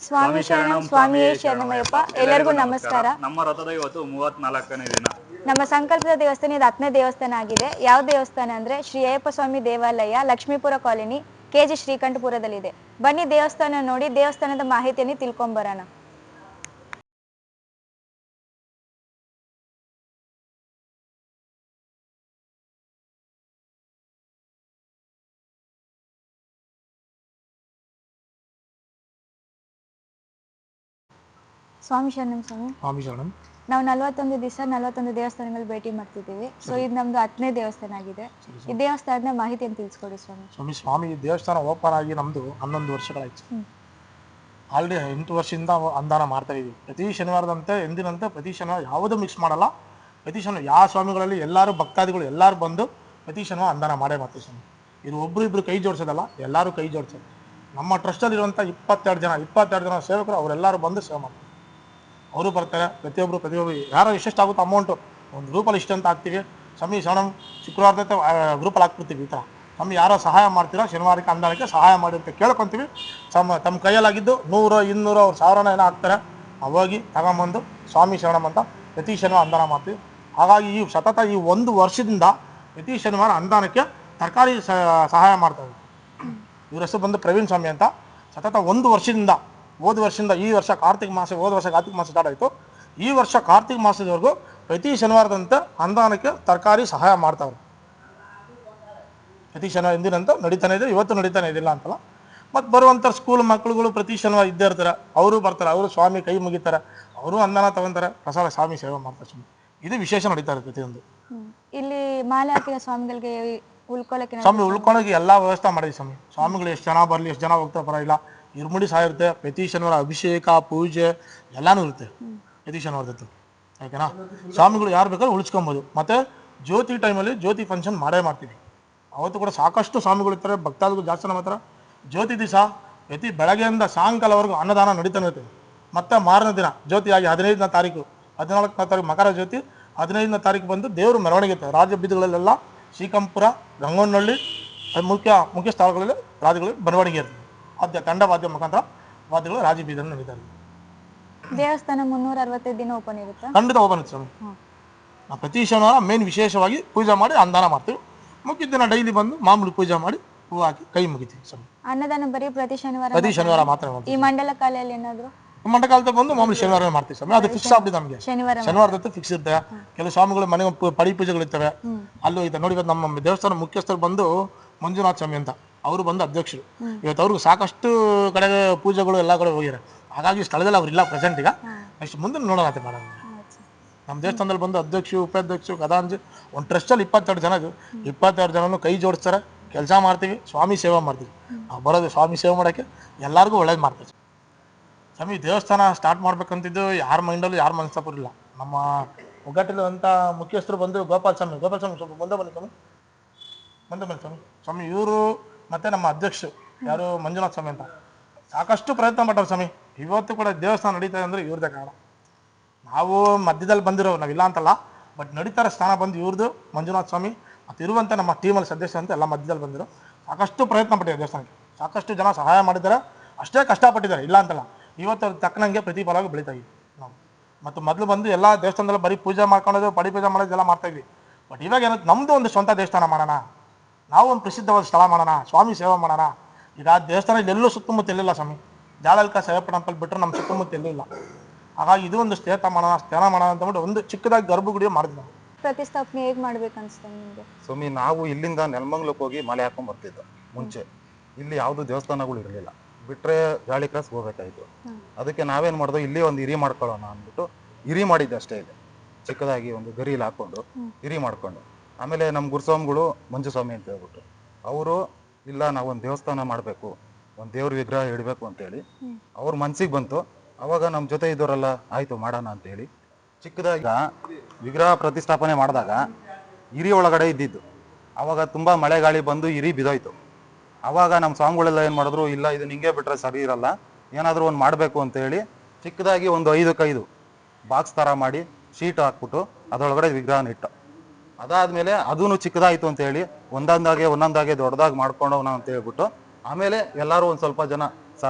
ಸ್ವಾಮಿ ಶರಣಂ ಸ್ವಾಮಿಯೇ ಶರಣಮಯ್ಯಪ್ಪ. ಎಲ್ಲರಿಗೂ ನಮಸ್ಕಾರ. ನಮ್ಮ ರಥದ ಇವತ್ತು 34ನೇ ದಿನ. ನಮ್ಮ ಸಂಕಲ್ಪದ ದೇವಸ್ಥಾನ ಇದು 10ನೇ ದೇವಸ್ಥಾನ ಆಗಿದೆ. ಯಾವ ದೇವಸ್ಥಾನ ಅಂದ್ರೆ ಶ್ರೀ ಅಯ್ಯಪ್ಪ ಸ್ವಾಮಿ ದೇವಾಲಯ, ಲಕ್ಷ್ಮೀಪುರ ಕಾಲೋನಿ, KG ಶ್ರೀಕಂಠಪುರದಲ್ಲಿದೆ. ಬನ್ನಿ ದೇವಸ್ಥಾನ ನೋಡಿ ದೇವಸ್ಥಾನದ ಮಾಹಿತಿಯನ್ನು ತಿಳ್ಕೊಂಬರೋಣ. ಸ್ವಾಮಿ ಶರಣಂ ಸ್ವಾಮಿ. ಸ್ವಾಮಿ ಶರಣಂ. ನಾವು 41 ದಿವಸ 41 ದೇವಸ್ಥಾನಗಳು ಭೇಟಿ ಮಾಡ್ತಿದ್ದೀವಿ. ಸೊ ಇದು ನಮ್ದು 10ನೇ ದೇವಸ್ಥಾನ ಆಗಿದೆ. ಈ ದೇವಸ್ಥಾನದ ಮಾಹಿತಿಯನ್ನು ತಿಳಿಸ್ಕೊಡಿ ಸ್ವಾಮಿ. ಸ್ವಾಮಿ ದೇವಸ್ಥಾನ ಓಪನ್ ಆಗಿ ನಮ್ದು 11 ವರ್ಷಗಳಾಯ್ತು. ಆಲ್ರೆಡಿ 8 ವರ್ಷದಿಂದ ಅನುದಾನ ಮಾಡ್ತಾ ಇದೀವಿ. ಪ್ರತಿ ಶನಿವಾರದಂತೆ ಎಂದಿನಂತೆ ಪ್ರತಿ ಶನಿವಾರ ಯಾವುದೂ ಮಿಕ್ಸ್ ಮಾಡಲ್ಲ. ಪ್ರತಿ ಶನಿವಾರ ಯಾವ ಸ್ವಾಮಿಗಳಲ್ಲಿ ಎಲ್ಲರೂ ಭಕ್ತಾದಿಗಳು ಎಲ್ಲರೂ ಬಂದು ಪ್ರತಿ ಶನಿವಾರ ಅನುದಾನ ಮಾಡೇ ಮಾಡ್ತೀವಿ ಸ್ವಾಮಿ. ಇದು ಒಬ್ರು ಕೈ ಜೋಡಿಸೋದಲ್ಲ, ಎಲ್ಲರೂ ಕೈ ಜೋಡಿಸೋದು. ನಮ್ಮ ಟ್ರಸ್ಟಲ್ಲಿರುವಂಥ 22 ಜನ ಸೇವಕರು ಅವರೆಲ್ಲರೂ ಬಂದು ಸೇವೆ ಮಾಡ್ತಾರೆ. ಅವರು ಬರ್ತಾರೆ. ಪ್ರತಿಯೊಬ್ಬರು ಯಾರೋ ಎಷ್ಟೆಷ್ಟಾಗುತ್ತೋ ಅಮೌಂಟು ಒಂದು ಗ್ರೂಪಲ್ಲಿ ಇಷ್ಟ ಅಂತ ಹಾಕ್ತೀವಿ. ಸ್ವಾಮಿ ಶರಣಂ ಶುಕ್ರವಾರದ ಗ್ರೂಪಲ್ಲಿ ಹಾಕ್ಬಿಡ್ತೀವಿ. ಈ ಥರ ನಮ್ಗೆ ಯಾರೋ ಸಹಾಯ ಮಾಡ್ತೀರಾ ಶನಿವಾರಕ್ಕೆ ಅನುದಾನಕ್ಕೆ ಸಹಾಯ ಮಾಡಿ ಅಂತ ಕೇಳ್ಕೊತೀವಿ. ತಮ್ಮ ಕೈಯಲ್ಲಾಗಿದ್ದು 100, 200, ಅವ್ರು 1000 ಏನೋ ಹಾಕ್ತಾರೆ. ಹೋಗಿ ತಗೊಂಬಂದು ಸ್ವಾಮಿ ಶರಣಂ ಅಂತ ಪ್ರತಿ ಶನಿವಾರ ಅನುದಾನ ಮಾಡ್ತೀವಿ. ಹಾಗಾಗಿ ಸತತ ಈ 1 ವರ್ಷದಿಂದ ಪ್ರತಿ ಶನಿವಾರ ಅನುದಾನಕ್ಕೆ ತರಕಾರಿ ಸಹಾಯ ಮಾಡ್ತಾರೆ. ಇವ್ರ ಹೆಸರು ಬಂದು ಪ್ರವೀಣ್ ಸ್ವಾಮಿ ಅಂತ. ಸತತ 1 ವರ್ಷದಿಂದ ಹೋದ ವರ್ಷದಿಂದ ಈ ವರ್ಷ ಕಾರ್ತಿಕ ಮಾಸ, ಹೋದ ವರ್ಷ ಕಾರ್ತಿಕ ಮಾಸ ಸ್ಟಾರ್ಟ್ ಆಯಿತು. ಈ ವರ್ಷ ಕಾರ್ತಿಕ ಮಾಸದವರೆಗೂ ಪ್ರತಿ ಶನಿವಾರದಂತೆ ಅನುದಾನಕ್ಕೆ ತರಕಾರಿ ಸಹಾಯ ಮಾಡ್ತಾವ್ರು. ಪ್ರತಿ ಶನಿವಾರ ಎಂದಿನಂತ ನಡೀತಾನೆ ಇದೆ. ಇವತ್ತು ನಡೀತಾನೆ ಇದಿಲ್ಲ ಅಂತಲ್ಲ. ಮತ್ತು ಬರುವಂಥ ಸ್ಕೂಲ್ ಮಕ್ಕಳುಗಳು ಪ್ರತಿ ಶನಿವಾರ ಇದ್ದೇ ಇರ್ತಾರೆ. ಅವರು ಬರ್ತಾರೆ, ಅವರು ಸ್ವಾಮಿ ಕೈ ಮುಗಿತಾರೆ, ಅವರು ಅನುದಾನ ತಗೊಂತಾರೆ, ಪ್ರಸಾದ ಸ್ವಾಮಿ ಸೇವೆ ಮಾಡ್ತಾರೆ. ಸ್ವಾಮಿ ಇದು ವಿಶೇಷ ನಡೀತಾ ಇರುತ್ತೆ ಪ್ರತಿಯೊಂದು. ಇಲ್ಲಿ ಮಾಲೆ ಹಾಕಿದ ಸ್ವಾಮಿಗಳಿಗೆ ಉಳ್ಕೊಳ್ಳೋಕೆ ಸ್ವಾಮಿ ಉಳ್ಕೊಳ್ಳೋಕೆ ಎಲ್ಲ ವ್ಯವಸ್ಥೆ ಮಾಡಿದ್ವಿ ಸ್ವಾಮಿ. ಸ್ವಾಮಿಗಳು ಎಷ್ಟು ಜನ ಬರಲಿ, ಎಷ್ಟು ಜನ ಹೋಗ್ತಾರೆ ಪರವಾಗಿಲ್ಲ. ಇರ್ಮುಡಿ ಸಹ ಇರುತ್ತೆ. ಪ್ರತಿ ಶನಿವಾರ ಅಭಿಷೇಕ ಪೂಜೆ ಎಲ್ಲನೂ ಇರುತ್ತೆ ಪ್ರತಿ ಶನಿವಾರದತ್ತು. ಓಕೆನಾ. ಸ್ವಾಮಿಗಳು ಯಾರು ಬೇಕಾದ್ರೂ ಉಳಿಸ್ಕೊಬೋದು. ಮತ್ತು ಜ್ಯೋತಿ ಟೈಮಲ್ಲಿ ಜ್ಯೋತಿ ಫಂಕ್ಷನ್ ಮಾಡೇ ಮಾಡ್ತೀವಿ. ಅವತ್ತು ಕೂಡ ಸಾಕಷ್ಟು ಸ್ವಾಮಿಗಳು ಇರ್ತಾರೆ, ಭಕ್ತಾದಿಗಳು ಜಾಸ್ತಿ ನಮ್ಮ ಹತ್ರ. ಜ್ಯೋತಿ ದಿವಸ ಪ್ರತಿ ಬೆಳಗ್ಗೆಯಿಂದ ಸಾಯಂಕಾಲವರೆಗೂ ಅನ್ನದಾನ ನಡೀತಾನೆ ಇರ್ತದೆ. ಮತ್ತು ಮಾರನೇ ದಿನ ಜ್ಯೋತಿ ಆಗಿ 15ನೇ ತಾರೀಕು, 14ನೇ ತಾರೀಕು ಮಕರ ಜ್ಯೋತಿ, 15ನೇ ತಾರೀಕು ಬಂದು ದೇವರು ಮೆರವಣಿಗೆ ಇರ್ತದೆ. ರಾಜ್ಯ ಬೀದಿಗಳಲ್ಲೆಲ್ಲ ಶ್ರೀಕಂಪುರ, ಗಂಗೋನಹಳ್ಳಿ ಮುಖ್ಯ ಸ್ಥಳಗಳಲ್ಲಿ ರಾಜ್ಯಗಳಲ್ಲಿ ಮೆರವಣಿಗೆ ಇರ್ತದೆ. ತಂಡ ವಾದ್ಯ ಮುಖಾಂತರ ವಾದ್ಯಗಳು ರಾಜ ಬೀದಿಯಲ್ಲಿ ನಡೀತಾರೆ. ದೇವಸ್ಥಾನ 365 ದಿನ ಓಪನ್ ಇರುತ್ತೆ. ಖಂಡಿತ ಓಪನ್ ಇರುತ್ತೆ ಸ್ವಾಮಿ. ನಾವು ಪ್ರತಿ ಶನಿವಾರ ಮೇನ್ ವಿಶೇಷವಾಗಿ ಪೂಜೆ ಮಾಡಿ ಅನುದಾನ ಮಾಡ್ತೀವಿ. ಮುಖ್ಯ ದಿನ ಡೈಲಿ ಬಂದು ಮಾಮೂಲಿ ಪೂಜೆ ಮಾಡಿ ಹೂ ಹಾಕಿ ಕೈ ಮುಗಿತೀವಿ ಸ್ವಾಮಿ. ಅನ್ನದಾನ ಬರೀ ಪ್ರತಿ ಶನಿವಾರ ಮಾತ್ರ. ಈ ಮಂಡಲ ಕಾಲದಲ್ಲಿ ಏನಾದ್ರು ಮಂಡಕಾಲದ ಬಂದು ಮಾಮೂಲಿ ಶನಿವಾರ ಮಾಡ್ತೀವಿ ಸ್ವಾಮಿ. ಅದು ಫಿಕ್ಸ್ ಆಗ್ಬಿಟ್ಟು ನಮಗೆ ಶನಿವಾರದತ್ತು ಫಿಕ್ಸ್ ಇರುತ್ತೆ. ಕೆಲವು ಸ್ವಾಮಿಗಳು ಮನೆ ಪಡಿ ಪೂಜೆಗಳಿರ್ತವೆ, ಅಲ್ಲೂ ಇದೆ ನೋಡಿ. ಇವತ್ತು ನಮ್ಮ ದೇವಸ್ಥಾನ ಮುಖ್ಯಸ್ಥರು ಬಂದು ಮಂಜುನಾಥ್ ಸ್ವಾಮಿ ಅಂತ, ಅವರು ಬಂದು ಅಧ್ಯಕ್ಷರು. ಇವತ್ತು ಅವ್ರಿಗೆ ಸಾಕಷ್ಟು ಕಡೆ ಪೂಜೆಗಳು ಎಲ್ಲ ಕಡೆ ಹೋಗಿದ್ದಾರೆ. ಹಾಗಾಗಿ ಸ್ಥಳದಲ್ಲಿ ಅವ್ರಿಲ್ಲ ಪ್ರೆಸೆಂಟ್. ಈಗ ನೆಕ್ಸ್ಟ್ ಮುಂದೆ ನೋಡೋಣ ಮಾಡೋಣ. ನಮ್ಮ ದೇವಸ್ಥಾನದಲ್ಲಿ ಬಂದು ಅಧ್ಯಕ್ಷರು, ಉಪಾಧ್ಯಕ್ಷರು, ಖಜಾಂಚಿ, ಒಂದು ಟ್ರಸ್ಟಲ್ಲಿ 22 ಜನನು ಕೈ ಜೋಡಿಸ್ತಾರೆ. ಕೆಲಸ ಮಾಡ್ತೀವಿ, ಸ್ವಾಮಿ ಸೇವೆ ಮಾಡ್ತೀವಿ. ನಾವು ಬರೋದು ಸ್ವಾಮಿ ಸೇವೆ ಮಾಡೋಕ್ಕೆ, ಎಲ್ಲರಿಗೂ ಒಳ್ಳೇದು ಮಾಡ್ತೀವಿ ಸ್ವಾಮಿ. ದೇವಸ್ಥಾನ ಸ್ಟಾರ್ಟ್ ಮಾಡ್ಬೇಕಂತಿದ್ದು ಯಾರ ಮೈಂಡಲ್ಲೂ ಯಾರ ಮನಸ್ಸಾಪುರಿಲ್ಲ. ನಮ್ಮ ಒಗ್ಗಟ್ಟಿರುವಂಥ ಮುಖ್ಯಸ್ಥರು ಬಂದು ಗೋಪಾಲ್ ಸ್ವಾಮಿ ಸ್ವಲ್ಪ ಮುಂದೆ ಬನ್ನಿ ಸ್ವಾಮಿ. ಸ್ವಾಮಿ ಇವರು ಮತ್ತು ನಮ್ಮ ಅಧ್ಯಕ್ಷರು ಯಾರು ಮಂಜುನಾಥ್ ಸ್ವಾಮಿ ಅಂತ ಸಾಕಷ್ಟು ಪ್ರಯತ್ನ ಪಟ್ಟರು ಸ್ವಾಮಿ. ಇವತ್ತು ಕೂಡ ದೇವಸ್ಥಾನ ನಡೀತಾ ಇದೆ ಅಂದರೆ ಇವ್ರದ್ದೇ ಕಾರಣ. ನಾವು ಮಧ್ಯದಲ್ಲಿ ಬಂದಿರೋ, ನಾವಿಲ್ಲ ಅಂತಲ್ಲ, ಬಟ್ ನಡೀತಾರೆ ಸ್ಥಾನ ಬಂದು ಇವ್ರದ್ದು ಮಂಜುನಾಥ್ ಸ್ವಾಮಿ. ಮತ್ತು ಇರುವಂಥ ನಮ್ಮ ಟೀಮಲ್ಲಿ ಸದಸ್ಯ ಅಂತ ಎಲ್ಲ ಮಧ್ಯದಲ್ಲಿ ಬಂದಿರೋ. ಸಾಕಷ್ಟು ಪ್ರಯತ್ನ ಪಟ್ಟಿದ್ದಾರೆ ದೇವಸ್ಥಾನಕ್ಕೆ. ಸಾಕಷ್ಟು ಜನ ಸಹಾಯ ಮಾಡಿದ್ದಾರೆ, ಅಷ್ಟೇ ಕಷ್ಟಪಟ್ಟಿದ್ದಾರೆ, ಇಲ್ಲ ಅಂತಲ್ಲ. ಇವತ್ತು ಅವ್ರು ತಕ್ಕನಂಗೆ ಪ್ರತಿಫಲವಾಗಿ ಬೆಳೀತಾ ಇದ್ವಿ ನಾವು. ಮತ್ತು ಮೊದಲು ಬಂದು ಎಲ್ಲ ದೇವಸ್ಥಾನದಲ್ಲಿ ಬರೀ ಪೂಜೆ ಮಾಡ್ಕೊಳ್ಳೋದು, ಪಡಿ ಪೂಜೆ ಮಾಡೋದೆಲ್ಲ ಮಾಡ್ತಾಯಿದ್ವಿ. ಬಟ್ ಇವಾಗ ಏನಂತ ನಮ್ಮದು ಒಂದು ಸ್ವಂತ ದೇವಸ್ಥಾನ ಮಾಡೋಣ, ನಾವು ಒಂದು ಪ್ರಸಿದ್ಧವಾದ ಸ್ಥಳ ಮಾಡೋಣ, ಸ್ವಾಮಿ ಸೇವೆ ಮಾಡೋಣ. ಈಗ ದೇವಸ್ಥಾನ ಎಲ್ಲೂ ಸುತ್ತಮುತ್ತ ಎಲ್ಲಿಲ್ಲ ಸ್ವಾಮಿ. ಜಾಲಲ್ಕ ಸೇವಪ್ಪ ಟೆಂಪಲ್ ಬಿಟ್ಟರೆ ನಮ್ಮ ಸುತ್ತಮುತ್ತ ಎಲ್ಲೂ ಇಲ್ಲ. ಹಾಗಾಗಿ ಇದು ಒಂದು ಸ್ಥಾನ ಮಾಡೋಣ ಅಂತಂದ್ಬಿಟ್ಟು ಒಂದು ಚಿಕ್ಕದಾಗಿ ಗರ್ಭಗುಡಿ ಮಾಡಿದ್ವಿ ನಾವು. ಪ್ರತಿಷ್ಠಾಪನೆ ಹೇಗೆ ಮಾಡ್ಬೇಕು ಅನ್ಸುತ್ತೆ ನಿಮಗೆ ಸ್ವಾಮಿ? ನಾವು ಇಲ್ಲಿಂದ ನೆಲಮಂಗ್ಲಕ್ಕೆ ಹೋಗಿ ಮಾಲೆ ಹಾಕೊಂಡ್ ಬರ್ತಿದ್ದ ಮುಂಚೆ. ಇಲ್ಲಿ ಯಾವುದು ದೇವಸ್ಥಾನಗಳು ಇರಲಿಲ್ಲ, ಬಿಟ್ರೆ ಗಾಳಿ ಕ್ರಾಸ್ ಹೋಗ್ಬೇಕಾಯ್ತು. ಅದಕ್ಕೆ ನಾವೇನ್ ಮಾಡ್ದೋ, ಇಲ್ಲಿ ಒಂದು ಹಿರಿ ಮಾಡ್ಕೊಳ್ಳೋಣ ಅಂದ್ಬಿಟ್ಟು ಹಿರಿ ಮಾಡಿದ್ದೆ ಅಷ್ಟೇ. ಇದೆ ಚಿಕ್ಕದಾಗಿ ಒಂದು ಗರಿಯಲ್ಲಿ ಹಾಕೊಂಡು ಹಿರಿ ಮಾಡ್ಕೊಂಡು, ಆಮೇಲೆ ನಮ್ಮ ಗುರುಸ್ವಾಮಿಗಳು ಮಂಜುಸ್ವಾಮಿ ಅಂತ ಹೇಳ್ಬಿಟ್ಟು ಅವರು, ಇಲ್ಲ ನಾವೊಂದು ದೇವಸ್ಥಾನ ಮಾಡಬೇಕು, ಒಂದು ದೇವ್ರ ವಿಗ್ರಹ ಇಡಬೇಕು ಅಂತೇಳಿ ಅವ್ರ ಮನ್ಸಿಗೆ ಬಂತು. ಅವಾಗ ನಮ್ಮ ಜೊತೆ ಇದ್ದವರೆಲ್ಲ ಆಯಿತು ಮಾಡೋಣ ಅಂತೇಳಿ ಚಿಕ್ಕದಾಗಿ ವಿಗ್ರಹ ಪ್ರತಿಷ್ಠಾಪನೆ ಮಾಡಿದಾಗ ಹಿರಿ ಒಳಗಡೆ ಇದ್ದಿದ್ದು. ಆವಾಗ ತುಂಬ ಮಳೆ ಗಾಳಿ ಬಂದು ಹಿರಿ ಬಿದ್ದೋಯ್ತು. ಆವಾಗ ನಮ್ಮ ಸ್ವಾಮಿಗಳೆಲ್ಲ ಏನು ಮಾಡಿದ್ರು, ಇಲ್ಲ ಇದು ನಿಂಗೆ ಬಿಟ್ರೆ ಸರಿ ಇರಲ್ಲ, ಏನಾದರೂ ಒಂದು ಮಾಡಬೇಕು ಅಂತೇಳಿ ಚಿಕ್ಕದಾಗಿ ಒಂದು 5x5 ಬಾಕ್ಸ್ ಥರ ಮಾಡಿ ಶೀಟ್ ಹಾಕ್ಬಿಟ್ಟು ಅದರೊಳಗಡೆ ವಿಗ್ರಹನ ಇಟ್ಟು, ಅದಾದಮೇಲೆ ಅದೂ ಚಿಕ್ಕದಾಯಿತು ಅಂತೇಳಿ ಒಂದೊಂದಾಗೆ ದೊಡ್ಡದಾಗಿ ಮಾಡ್ಕೊಂಡವನ ಅಂತ ಹೇಳ್ಬಿಟ್ಟು, ಆಮೇಲೆ ಎಲ್ಲರೂ ಒಂದು ಸ್ವಲ್ಪ ಜನ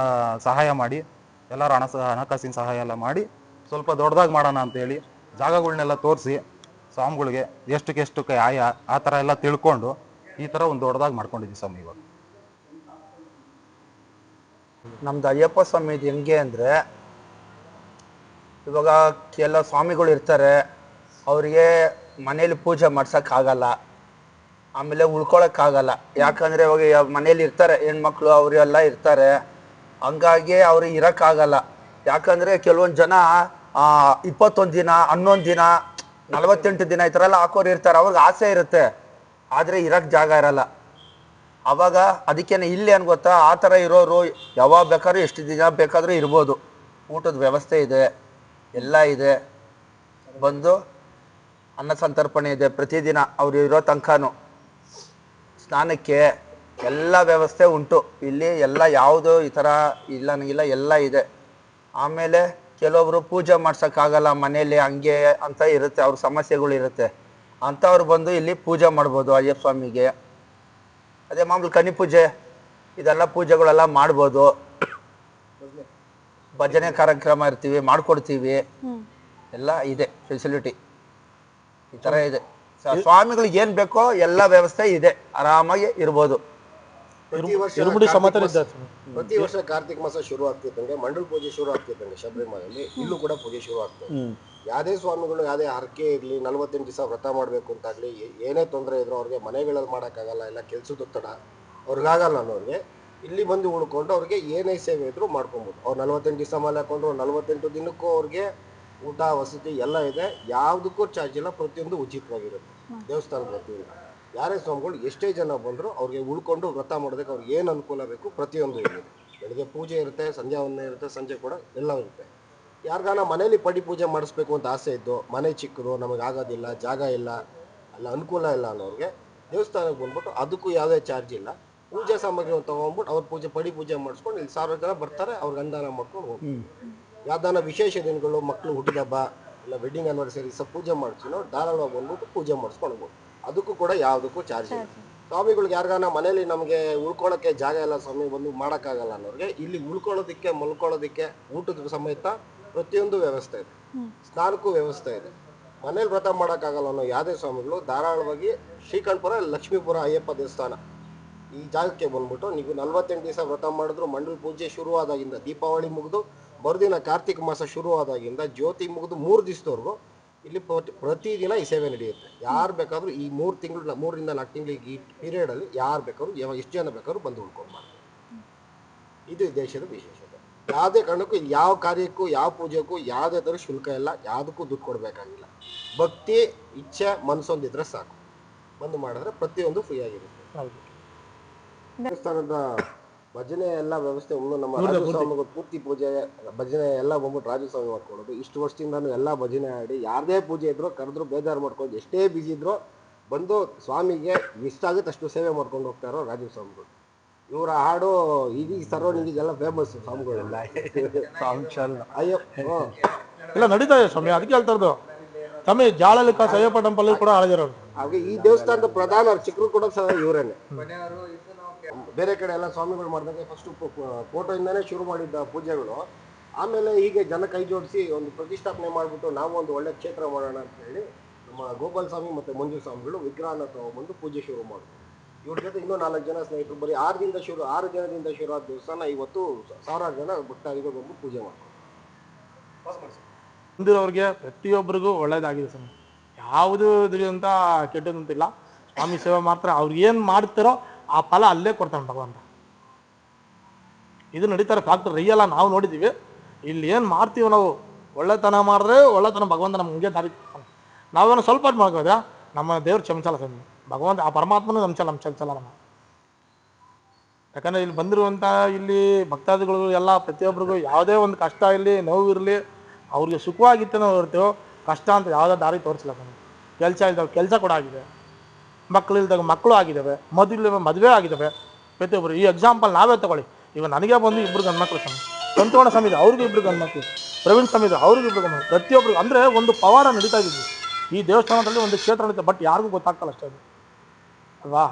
ಸಹಾಯ ಮಾಡಿ ಎಲ್ಲರೂ ಹಣಕಾಸಿನ ಸಹಾಯ ಎಲ್ಲ ಮಾಡಿ ಸ್ವಲ್ಪ ದೊಡ್ಡದಾಗಿ ಮಾಡೋಣ ಅಂತೇಳಿ ಜಾಗಗಳನ್ನೆಲ್ಲ ತೋರಿಸಿ ಸ್ವಾಮಿಗಳಿಗೆ ಎಷ್ಟಕ್ಕೆ ಆ ಥರ ಎಲ್ಲ ತಿಳ್ಕೊಂಡು ಈ ಥರ ಒಂದು ದೊಡ್ಡದಾಗಿ ಮಾಡ್ಕೊಂಡಿದ್ದೀವಿ ಸ್ವಾಮಿ ಇವಾಗ. ನಮ್ದು ಅಯ್ಯಪ್ಪ ಸ್ವಾಮಿದು ಹೆಂಗೆ ಅಂದರೆ, ಇವಾಗ ಕೆಲ ಸ್ವಾಮಿಗಳು ಇರ್ತಾರೆ, ಅವರಿಗೆ ಮನೇಲಿ ಪೂಜೆ ಮಾಡ್ಸೋಕ್ಕಾಗಲ್ಲ, ಆಮೇಲೆ ಉಳ್ಕೊಳಕ್ಕಾಗಲ್ಲ. ಯಾಕಂದರೆ ಇವಾಗ ಮನೇಲಿ ಇರ್ತಾರೆ ಹೆಣ್ಮಕ್ಳು, ಅವರೆಲ್ಲ ಇರ್ತಾರೆ, ಹಂಗಾಗಿ ಅವ್ರಿಗೆ ಇರೋಕ್ಕಾಗಲ್ಲ. ಯಾಕಂದರೆ ಕೆಲವೊಂದು ಜನ 21 ದಿನ 11 ದಿನ 48 ದಿನ ಈ ಥರ ಎಲ್ಲ ಹಾಕೋರು ಇರ್ತಾರೆ, ಅವ್ರಿಗೆ ಆಸೆ ಇರುತ್ತೆ, ಆದರೆ ಇರೋಕ್ಕೆ ಜಾಗ ಇರಲ್ಲ. ಅವಾಗ ಅದಕ್ಕೇನೆ ಇಲ್ಲಿ ಏನು ಗೊತ್ತಾ, ಆ ಥರ ಇರೋರು ಯಾವಾಗ ಬೇಕಾದ್ರೂ ಎಷ್ಟು ದಿನ ಬೇಕಾದರೂ ಇರ್ಬೋದು. ಊಟದ ವ್ಯವಸ್ಥೆ ಇದೆ, ಎಲ್ಲ ಇದೆ, ಬಂದು ಅನ್ನ ಸಂತರ್ಪಣೆ ಇದೆ ಪ್ರತಿದಿನ ಅವ್ರು ಇರೋ ತನಕನೂ. ಸ್ನಾನಕ್ಕೆ ಎಲ್ಲ ವ್ಯವಸ್ಥೆ ಉಂಟು ಇಲ್ಲಿ, ಎಲ್ಲ ಯಾವುದು ಈ ಥರ ಇಲ್ಲ ಎಲ್ಲ ಇದೆ. ಆಮೇಲೆ ಕೆಲವೊಬ್ರು ಪೂಜೆ ಮಾಡ್ಸೋಕ್ಕಾಗಲ್ಲ ಮನೇಲಿ, ಹಂಗೆ ಅಂತ ಇರುತ್ತೆ, ಅವ್ರ ಸಮಸ್ಯೆಗಳಿರುತ್ತೆ, ಅಂಥವ್ರು ಬಂದು ಇಲ್ಲಿ ಪೂಜೆ ಮಾಡ್ಬೋದು ಅಯ್ಯಪ್ಪ ಸ್ವಾಮಿಗೆ. ಅದೇ ಮಾಮೂಲು ಕನ್ನಿ ಪೂಜೆ ಇದೆಲ್ಲ ಪೂಜೆಗಳೆಲ್ಲ ಮಾಡ್ಬೋದು. ಭಜನೆ ಕಾರ್ಯಕ್ರಮ ಇರ್ತೀವಿ, ಮಾಡ್ಕೊಡ್ತೀವಿ, ಎಲ್ಲ ಇದೆ ಫೆಸಿಲಿಟಿ, ಈ ಥರ ಇದೆ. ಸ್ವಾಮಿಗಳಿಗೆ ಏನು ಬೇಕೋ ಎಲ್ಲ ವ್ಯವಸ್ಥೆ ಇದೆ, ಆರಾಮಾಗಿ ಇರ್ಬೋದು. ಪ್ರತಿ ವರ್ಷ ಕಾರ್ತಿಕ ಮಾಸ ಶುರು ಆಗ್ತಿದ್ದಂಗೆ ಮಂಡಲ ಪೂಜೆ ಶುರು ಆಗ್ತಿದ್ದಂಗೆ ಶಬರಿಮಲೆಯಲ್ಲಿ ಇಲ್ಲೂ ಕೂಡ ಪೂಜೆ ಶುರು ಆಗ್ತದೆ. ಯಾವುದೇ ಸ್ವಾಮಿಗಳು ಯಾವುದೇ ಹರಕೆ ಇರಲಿ, 48 ದಿವಸ ವ್ರತ ಮಾಡಬೇಕು ಅಂತಾಗ್ಲಿ, ಏನೇ ತೊಂದರೆ ಇದ್ರು ಅವ್ರಿಗೆ ಮನೆಗಳಲ್ಲಿ ಮಾಡೋಕ್ಕಾಗಲ್ಲ, ಇಲ್ಲ ಕೆಲ್ಸದ ಒತ್ತಡ ಅವ್ರಿಗಾಗಲ್ಲ ಅನ್ನೋರಿಗೆ ಇಲ್ಲಿ ಬಂದು ಉಳ್ಕೊಂಡು ಅವ್ರಿಗೆ ಏನೇ ಸೇವೆ ಇದ್ರು ಮಾಡ್ಕೊಬೋದು. ಅವ್ರು 48 ದಿವಸ ಮೇಲೆ ಹಾಕೊಂಡು 48 ದಿನಕ್ಕೂ ಅವ್ರಿಗೆ ಊಟ ವಸತಿ ಎಲ್ಲ ಇದೆ, ಯಾವುದಕ್ಕೂ ಚಾರ್ಜ್ ಇಲ್ಲ, ಪ್ರತಿಯೊಂದು ಉಚಿತವಾಗಿರುತ್ತೆ. ದೇವಸ್ಥಾನದ ವತಿಯಿಂದ ಯಾರೇ ಸ್ವಾಮಿಗಳು ಎಷ್ಟೇ ಜನ ಬಂದರೂ ಅವ್ರಿಗೆ ಉಳ್ಕೊಂಡು ವ್ರತ ಮಾಡೋದಕ್ಕೆ ಅವ್ರಿಗೆ ಏನು ಅನುಕೂಲ ಬೇಕು ಪ್ರತಿಯೊಂದು ಇದೆ. ಬೆಳಗ್ಗೆ ಪೂಜೆ ಇರುತ್ತೆ, ಸಂಧ್ಯಾ ವಂದನೆ ಇರುತ್ತೆ, ಸಂಜೆ ಕೂಡ ಎಲ್ಲ ಇರುತ್ತೆ. ಯಾರಿಗಾನ ಮನೇಲಿ ಪಡಿ ಪೂಜೆ ಮಾಡಿಸ್ಬೇಕು ಅಂತ ಆಸೆ ಇದ್ದು, ಮನೆ ಚಿಕ್ಕದು, ನಮಗೆ ಆಗೋದಿಲ್ಲ, ಜಾಗ ಇಲ್ಲ, ಅಲ್ಲ ಅನುಕೂಲ ಇಲ್ಲ ಅನ್ನೋರಿಗೆ ದೇವಸ್ಥಾನಕ್ಕೆ ಬಂದ್ಬಿಟ್ಟು ಅದಕ್ಕೂ ಯಾವುದೇ ಚಾರ್ಜ್ ಇಲ್ಲ, ಪೂಜೆ ಸಾಮಗ್ರಿ ತೊಗೊಂಡ್ಬಿಟ್ಟು ಅವ್ರ ಪಡಿ ಪೂಜೆ ಮಾಡಿಸ್ಕೊಂಡು ಇಲ್ಲಿ 1000 ಜನ ಬರ್ತಾರೆ, ಅವ್ರಿಗೆ ಅನುದಾನ ಮಾಡ್ಕೊಂಡು ಹೋಗ್ತೀವಿ. ಯಾವ್ದಾನ ವಿಶೇಷ ದಿನಗಳು, ಮಕ್ಕಳು ಹುಟ್ಟಿದ ಹಬ್ಬ ಇಲ್ಲ ವೆಡ್ಡಿಂಗ್ ಆನಿವರ್ಸರಿ ಸಹ ಪೂಜೆ ಮಾಡಿಸಿ ನಾವು ಧಾರಾಳವಾಗಿ ಬಂದ್ಬಿಟ್ಟು ಪೂಜೆ ಮಾಡಿಸ್ಕೊಂಡು ಹೋಗ್ಬೋದು. ಅದಕ್ಕೂ ಕೂಡ ಯಾವುದಕ್ಕೂ ಚಾರ್ಜ್ ಇಲ್ಲ. ಸ್ವಾಮಿಗಳಿಗೆ ಯಾರಿಗಾನ ಮನೇಲಿ ನಮಗೆ ಉಳ್ಕೊಳ್ಳೋಕ್ಕೆ ಜಾಗ ಇಲ್ಲ ಸ್ವಾಮಿ, ಬಂದು ಮಾಡೋಕ್ಕಾಗಲ್ಲ ಅನ್ನೋರಿಗೆ ಇಲ್ಲಿ ಉಳ್ಕೊಳ್ಳೋದಕ್ಕೆ, ಮಲ್ಕೊಳ್ಳೋದಕ್ಕೆ, ಊಟದ ಸಮೇತ ಪ್ರತಿಯೊಂದು ವ್ಯವಸ್ಥೆ ಇದೆ, ಸ್ನಾನಕ್ಕೂ ವ್ಯವಸ್ಥೆ ಇದೆ. ಮನೇಲಿ ವ್ರತ ಮಾಡೋಕ್ಕಾಗಲ್ಲ ಅನ್ನೋ ಯಾವುದೇ ಸ್ವಾಮಿಗಳು ಧಾರಾಳವಾಗಿ ಶ್ರೀಕಂಠಪುರ ಲಕ್ಷ್ಮೀಪುರ ಅಯ್ಯಪ್ಪ ದೇವಸ್ಥಾನ ಈ ಜಾಗಕ್ಕೆ ಬಂದ್ಬಿಟ್ಟು ನೀವು 48 ದಿವಸ ವ್ರತ ಮಾಡಿದ್ರು, ಮಂಡಲ ಪೂಜೆ ಶುರುವಾದಾಗಿಂದ ದೀಪಾವಳಿ ಮುಗಿದು ಮರುದಿನ ಕಾರ್ತಿಕ ಮಾಸ ಶುರುವಾದಾಗಿಂದ ಜ್ಯೋತಿ ಮುಗಿದು 3 ದಿವಸದವರೆಗೂ ಇಲ್ಲಿ ಪ್ರತಿದಿನ ಈ ಸೇವೆ ನಡೆಯುತ್ತೆ. ಯಾರು ಬೇಕಾದ್ರೂ ಈ 3 ತಿಂಗಳು 3 ರಿಂದ 4 ತಿಂಗಳಿಗೆ ಈ ಪೀರಿಯಡಲ್ಲಿ ಯಾರು ಬೇಕಾದ್ರೂ ಎಷ್ಟು ಜನ ಬೇಕಾದ್ರೂ ಬಂದು ಉಳ್ಕೊಂಡು ಮಾಡ್ತಾರೆ. ಇದು ದೇಶದ ವಿಶೇಷತೆ. ಯಾವುದೇ ಕಾರಣಕ್ಕೂ ಯಾವ ಕಾರ್ಯಕ್ಕೂ, ಯಾವ ಪೂಜೆಗೂ ಯಾವುದೇ ಥರ ಶುಲ್ಕ ಇಲ್ಲ, ಯಾವುದಕ್ಕೂ ದುಡ್ಡು ಕೊಡಬೇಕಾಗಿಲ್ಲ. ಭಕ್ತಿ ಇಚ್ಛೆ ಮನಸ್ಸೊಂದಿದ್ರೆ ಸಾಕು, ಬಂದು ಮಾಡಿದ್ರೆ ಪ್ರತಿಯೊಂದು ಫ್ರೀ ಆಗಿರುತ್ತೆ. ದೇವಸ್ಥಾನದ ಭಜನೆ ಎಲ್ಲ ವ್ಯವಸ್ಥೆ ನಮ್ಮ ರಾಜಸ್ವಾಮಿಗಳು ಪೂರ್ತಿ ಪೂಜೆ ಭಜನೆ ಎಲ್ಲ ಬಂದ್ಬಿಟ್ಟು ರಾಜಸ್ವಾಮಿ ಮಾಡ್ಕೊಳ್ಳೋದು. ಇಷ್ಟು ವರ್ಷದಿಂದನೂ ಎಲ್ಲ ಭಜನೆ ಆಡಿ, ಯಾರದೇ ಪೂಜೆ ಇದ್ರು ಕರೆದ್ರು ಬೇಜಾರು ಮಾಡ್ಕೊಂಡು, ಎಷ್ಟೇ ಬಿಜಿ ಇದ್ರು ಬಂದು ಸ್ವಾಮಿಗೆ ಎಷ್ಟಾಗುತ್ತೆ ಅಷ್ಟು ಸೇವೆ ಮಾಡ್ಕೊಂಡು ಹೋಗ್ತಾರೋ ರಾಜಸ್ವಾಮಿಗಳು. ಇವರ ಹಾಡು ಇದೀಗ ಸರೌಂಡಿಂಗ್ ಫೇಮಸ್ ಸ್ವಾಮಿಗಳೆಲ್ಲ. ಅಯ್ಯಪ್ಪ ಎಲ್ಲ ನಡೀತಾ ಇದೆ ಸ್ವಾಮಿ, ಅದಕ್ಕೆ ಹೇಳ್ತಾ ಇರೋದು. ಸ್ವಾಮಿ ಜಾಳಲ್ಲಿ ಅಯ್ಯಪ್ಪ ಟೆಂಪಲ್ ಕೂಡ ಆಳಿದಿರೋರು. ಹಾಗೆ ಈ ದೇವಸ್ಥಾನದ ಪ್ರಧಾನ ಚಿಕ್ಕರು ಕೂಡ ಸಹ ಇವರೇನೆ. ಬೇರೆ ಕಡೆ ಎಲ್ಲ ಸ್ವಾಮಿಗಳು ಮಾಡಿದಾಗ ಫಸ್ಟ್ ಫೋಟೋಯಿಂದಾನೇ ಶುರು ಮಾಡಿದ್ದ ಪೂಜೆಗಳು, ಆಮೇಲೆ ಹೀಗೆ ಜನ ಕೈ ಜೋಡಿಸಿ ಒಂದು ಪ್ರತಿಷ್ಠಾಪನೆ ಮಾಡಿಬಿಟ್ಟು ನಾವು ಒಂದು ಒಳ್ಳೆ ಕ್ಷೇತ್ರ ಮಾಡೋಣ ಅಂತ ಹೇಳಿ ನಮ್ಮ ಗೋಪಾಲ ಸ್ವಾಮಿ ಮತ್ತು ಮಂಜು ಸ್ವಾಮಿಗಳು ವಿಗ್ರಹನ ತಗೊಂಡ್ಬಂದು ಪೂಜೆ ಶುರು ಮಾಡಿದ್ರು. ಇವ್ರ ಜೊತೆ ಇನ್ನೂ 4 ಜನ ಸ್ನೇಹಿತರು, ಬರೀ 6 ಜನದಿಂದ ಶುರು ಆದ ದಿವಸನ ಇವತ್ತು 1000 ಜನ ಭಕ್ತಾದಿಗಳು ಬಂದು ಪೂಜೆ ಮಾಡ್ತಾರೆ. ಬಂದಿರೋರಿಗೆ ಪ್ರತಿಯೊಬ್ಬರಿಗೂ ಒಳ್ಳೇದಾಗಿದೆ ಸ್ವಾಮಿ, ಯಾವುದು ಇದರಿಂದ ಕೆಟ್ಟದಂತಿಲ್ಲ. ಸ್ವಾಮಿ ಸೇವೆ ಮಾಡ್ತಾರೆ, ಅವ್ರು ಏನು ಮಾಡ್ತಾರೋ ಆ ಫಲ ಅಲ್ಲೇ ಕೊಡ್ತಾನೆ ಭಗವಂತ. ಇದು ನಡೀತಾರೆ ಫ್ಯಾಕ್ಟ್ರಿ ರಿಯಲ್ಲ, ನಾವು ನೋಡಿದ್ದೀವಿ. ಇಲ್ಲಿ ಏನು ಮಾಡ್ತೀವಿ ನಾವು, ಒಳ್ಳೆತನ ಮಾಡಿದ್ರೆ ಒಳ್ಳೆತನ ಭಗವಂತ ನಮ್ಗೆ ಹಿಂಗೆ ದಾರಿ. ನಾವೇನೋ ಸ್ವಲ್ಪ ಮಾಡ್ಕೋದ ನಮ್ಮ ದೇವ್ರು ಕ್ಷಮಿಸಲ್ಲ ಸ್ವಾಮಿ, ಭಗವಂತ ಆ ಪರಮಾತ್ಮನೂ ಕ್ಷಮಿಸಲ್ಲ ನಮ್ಮ. ಯಾಕಂದರೆ ಇಲ್ಲಿ ಬಂದಿರುವಂಥ ಇಲ್ಲಿ ಭಕ್ತಾದಿಗಳು ಎಲ್ಲ ಪ್ರತಿಯೊಬ್ಬರಿಗೂ ಯಾವುದೇ ಒಂದು ಕಷ್ಟ ಇರಲಿ, ನೋವು ಇರಲಿ, ಅವ್ರಿಗೆ ಸುಖವಾಗಿತ್ತೇನೋ ಇರ್ತೀವೋ, ಕಷ್ಟ ಅಂತ ಯಾವುದೇ ದಾರಿ ತೋರಿಸಿಲ್ಲ ಸ್ವಾಮಿ. ಕೆಲಸ ಇದ್ದಾವೆ, ಕೆಲಸ ಕೂಡ ಆಗಿದೆ, ಮಕ್ಕಳು ಇಲ್ದಾಗ ಮಕ್ಕಳು ಆಗಿದ್ದಾವೆ, ಮದುವೆ ಆಗಿದ್ದಾವೆ ಪ್ರತಿಯೊಬ್ಬರು. ಈ ಎಕ್ಸಾಂಪಲ್ ನಾವೇ ತಗೊಳ್ಳಿ, ಈಗ ನನಗೆ ಬಂದು 2 ಗಂಡ್ಮಕ್ಳು ಸ್ವಾಮಿ, ಸಂತೋಣ ಸ್ವಾಮಿ ಇದೆ ಅವ್ರಿಗೆ 2 ಗಂಡ್ಮಕ್ಳು, ಪ್ರವೀಣ್ ಸ್ವಾಮಿ ಇದೆ ಅವ್ರಿಗೆ 2 ಗಂಡ್ಮಕ್ಳು, ಪ್ರತಿಯೊಬ್ಬರು. ಅಂದರೆ ಒಂದು ಪವಾಡ ನಡೀತಾ ಇದ್ದೀವಿ ಈ ದೇವಸ್ಥಾನದಲ್ಲಿ, ಒಂದು ಕ್ಷೇತ್ರ ನಡೀತಾ, ಬಟ್ ಯಾರಿಗೂ ಗೊತ್ತಾಗ್ತಲ್ಲ ಅಷ್ಟೇ ಅದು ಅಲ್ವಾ.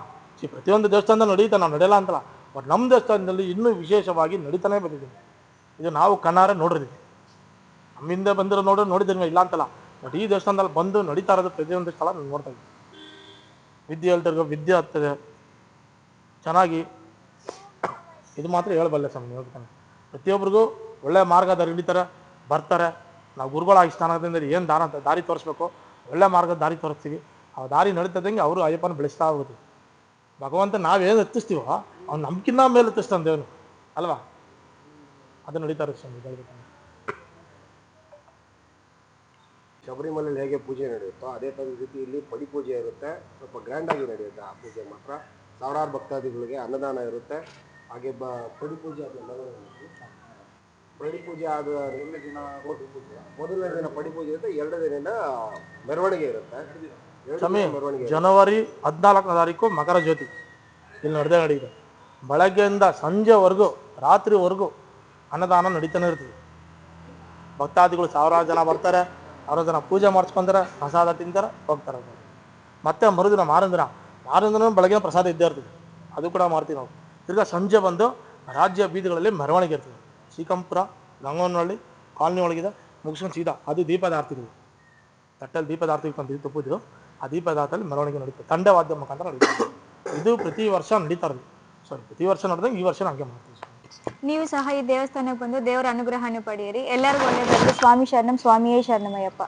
ಪ್ರತಿಯೊಂದು ದೇವಸ್ಥಾನದಲ್ಲಿ ನಡೀತಾ, ನಾವು ನಡೆಯಲ್ಲ ಅಂತಲ್ಲ, ಬಟ್ ನಮ್ಮ ದೇವಸ್ಥಾನದಲ್ಲಿ ಇನ್ನೂ ವಿಶೇಷವಾಗಿ ನಡೀತಾನೆ ಬಂದಿದ್ದೀವಿ. ಇದು ನಾವು ಕಣ್ಣಾರೆ ನೋಡಿರ್ತೀವಿ, ನಮ್ಮಿಂದ ಬಂದಿರೋ ನೋಡಿದ್ದೀವಿ ಇಲ್ಲ ಅಂತಲ್ಲ. ಬಟ್ ಈ ದೇವಸ್ಥಾನದಲ್ಲಿ ಬಂದು ನಡೀತಾ ಇರೋದು ಪ್ರತಿಯೊಂದು ಸ್ಥಳ ನಾನು ನೋಡ್ತಾ ಇದ್ದೀನಿ. ವಿದ್ಯೆ ಹೇಳ್ತಿರ್ಗೋ ವಿದ್ಯೆ ಆಗ್ತದೆ ಚೆನ್ನಾಗಿ. ಇದು ಮಾತ್ರ ಹೇಳಬಲ್ಲೆ ಸ್ವಾಮಿ, ಹೇಳ್ತಾನೆ ಪ್ರತಿಯೊಬ್ಬರಿಗೂ ಒಳ್ಳೆ ಮಾರ್ಗದ ಹಿಡಿತಾರೆ, ಬರ್ತಾರೆ. ನಾವು ಗುರುಗಳಾಗಿ ಸ್ಥಾನದಿಂದ ಏನು ದಾರಿ ತೋರಿಸ್ಬೇಕು, ಒಳ್ಳೆ ಮಾರ್ಗದ ದಾರಿ ತೋರಿಸ್ತೀವಿ. ಆ ದಾರಿ ನಡೀತದಂಗೆ ಅವರು ಅಯ್ಯಪ್ಪನ ಬೆಳೆಸ್ತಾ ಹೋಗ್ತೀವಿ. ಭಗವಂತ ನಾವೇನು ಎತ್ತಿಸ್ತೀವೋ ಅವ್ನು ನಮ್ಗಿನ್ನ ಮೇಲೆ ಎತ್ತಿಸ್ತಾನೆ ದೇವನು ಅಲ್ವಾ. ಅದು ನಡೀತಾ ಇರುತ್ತೆ ಸ್ವಾಮಿ. ಶಬರಿಮಲೆಯಲ್ಲಿ ಹೇಗೆ ಪೂಜೆ ನಡೆಯುತ್ತೋ ಅದೇ ರೀತಿ ಇಲ್ಲಿ ಪಡಿ ಪೂಜೆ ಇರುತ್ತೆ, ಸ್ವಲ್ಪ ಗ್ರ್ಯಾಂಡಾಗಿ ನಡೆಯುತ್ತೆ ಆ ಪೂಜೆ ಮಾತ್ರ. ಸಾವಿರಾರು ಭಕ್ತಾದಿಗಳಿಗೆ ಅನ್ನದಾನ ಇರುತ್ತೆ. ಹಾಗೆ ಪಡಿ ಪೂಜೆ ಪಡಿ ಪೂಜೆ ಆದ ಮೊದಲನೇ ದಿನ ಪಡಿ ಪೂಜೆ ಇರುತ್ತೆ, ಎರಡನೇ ದಿನ ಮೆರವಣಿಗೆ ಇರುತ್ತೆ. ಸ್ವಾಮಿ ಜನವರಿ 14ನೇ ತಾರೀಕು ಮಕರ ಜ್ಯೋತಿ ಇಲ್ಲಿ ನಡೆದಿದೆ. ಬೆಳಗ್ಗೆಯಿಂದ ಸಂಜೆವರೆಗೂ ರಾತ್ರಿವರೆಗೂ ಅನ್ನದಾನ ನಡೀತಾನೆ ಇರ್ತೀವಿ. ಭಕ್ತಾದಿಗಳು ಸಾವಿರಾರು ಜನ ಬರ್ತಾರೆ, ಸಾವಿರಾರು ಜನ ಪೂಜೆ ಮಾಡಿಸ್ಕೊಂತಾರೆ, ಪ್ರಸಾದ ತಿಂತಾರೆ, ಹೋಗ್ತಾರೆ. ಮತ್ತೆ ಮರುದಿನ ಮಾರದಿನ ಬೆಳಗ್ಗೆ ಪ್ರಸಾದ ಇದ್ದೇ ಇರ್ತೀವಿ, ಅದು ಕೂಡ ಮಾಡ್ತೀವಿ ನಾವು. ತಿರ್ಗಾ ಸಂಜೆ ಬಂದು ರಾಜ್ಯ ಬೀದಿಗಳಲ್ಲಿ ಮೆರವಣಿಗೆ ಇರ್ತೀವಿ. ಶ್ರೀಕಂಪುರ, ಗಂಗವನಹಳ್ಳಿ ಕಾಲನಿ ಒಳಗಿದೆ, ಮುಗಿಸ್ಕೊಂಡು ಸೀದಾ ಅದು ದೀಪದ ಆರ್ತಿದ್ವಿ. ತಟ್ಟಲ್ಲಿ ದೀಪದ ಆರ್ತಿ ತುಪ್ಪಿದ್ರು, ಆ ದೀಪದ ಆರ್ತಲ್ಲಿ ಮೆರವಣಿಗೆ ನಡೀತದೆ, ತಂಡವಾದ್ಯ ಮುಖಾಂತರ ನಡೀತದೆ. ಇದು ಪ್ರತಿ ವರ್ಷ ನಡೀತಾ ಇರೋದು. ಪ್ರತಿ ವರ್ಷ ನಡೆದಂಗೆ ಈ ವರ್ಷ ಹಂಗೆ ಮಾಡ್ತೀವಿ. ನೀವು ಸಹ ಈ ದೇವಸ್ಥಾನಕ್ಕೆ ಬಂದು ದೇವರ ಅನುಗ್ರಹವನ್ನು ಪಡೆಯಿರಿ. ಎಲ್ಲರಿಗೂ ಒಳ್ಳೆಯದಾಗಲಿ. ಸ್ವಾಮಿ ಶರಣಂ, ಸ್ವಾಮಿಯೇ ಶರಣಮಯ್ಯಪ್ಪ.